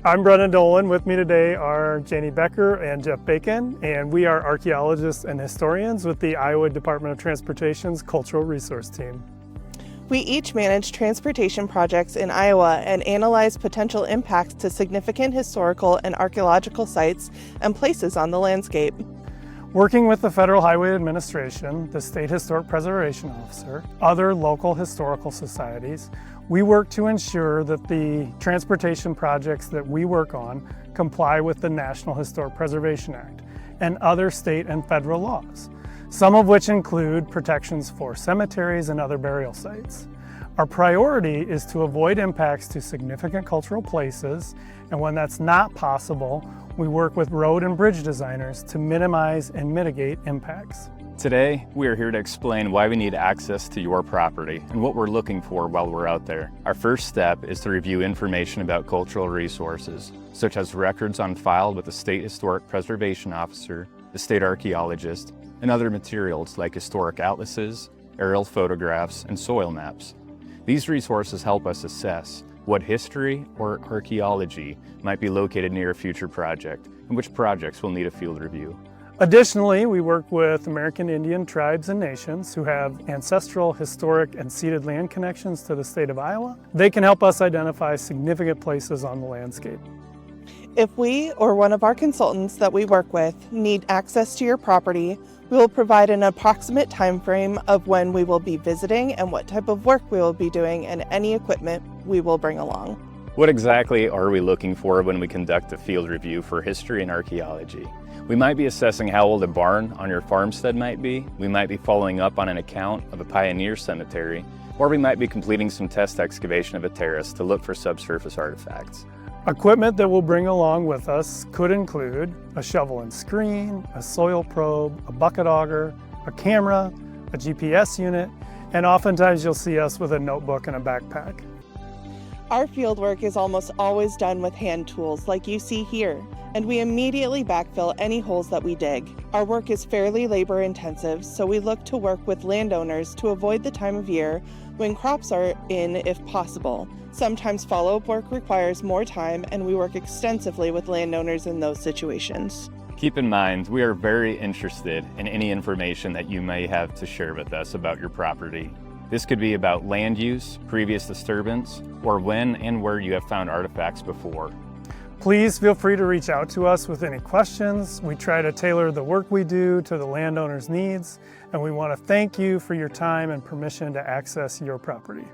I'm Brennan Dolan. With me today are Janie Becker and Jeff Bacon, and we are archaeologists and historians with the Iowa Department of Transportation's Cultural Resource Team. We each manage transportation projects in Iowa and analyze potential impacts to significant historical and archaeological sites and places on the landscape. Working with the Federal Highway Administration, the State Historic Preservation Officer, other local historical societies, we work to ensure that the transportation projects that we work on comply with the National Historic Preservation Act and other state and federal laws, some of which include protections for cemeteries and other burial sites. Our priority is to avoid impacts to significant cultural places, and when that's not possible, we work with road and bridge designers to minimize and mitigate impacts. Today, we are here to explain why we need access to your property and what we're looking for while we're out there. Our first step is to review information about cultural resources, such as records on file with the State Historic Preservation Officer, the state archaeologist, and other materials like historic atlases, aerial photographs, and soil maps. These resources help us assess what history or archaeology might be located near a future project and which projects will need a field review. Additionally, we work with American Indian tribes and nations who have ancestral, historic, and ceded land connections to the state of Iowa. They can help us identify significant places on the landscape. If we or one of our consultants that we work with need access to your property, we will provide an approximate time frame of when we will be visiting and what type of work we will be doing and any equipment we will bring along. What exactly are we looking for when we conduct a field review for history and archaeology? We might be assessing how old a barn on your farmstead might be, we might be following up on an account of a pioneer cemetery, or we might be completing some test excavation of a terrace to look for subsurface artifacts. Equipment that we'll bring along with us could include a shovel and screen, a soil probe, a bucket auger, a camera, a GPS unit, and oftentimes you'll see us with a notebook and a backpack. Our fieldwork is almost always done with hand tools like you see here, and we immediately backfill any holes that we dig. Our work is fairly labor intensive, so we look to work with landowners to avoid the time of year when crops are in if possible. Sometimes follow-up work requires more time, and we work extensively with landowners in those situations. Keep in mind, we are very interested in any information that you may have to share with us about your property. This could be about land use, previous disturbance, or when and where you have found artifacts before. Please feel free to reach out to us with any questions. We try to tailor the work we do to the landowner's needs, and we want to thank you for your time and permission to access your property.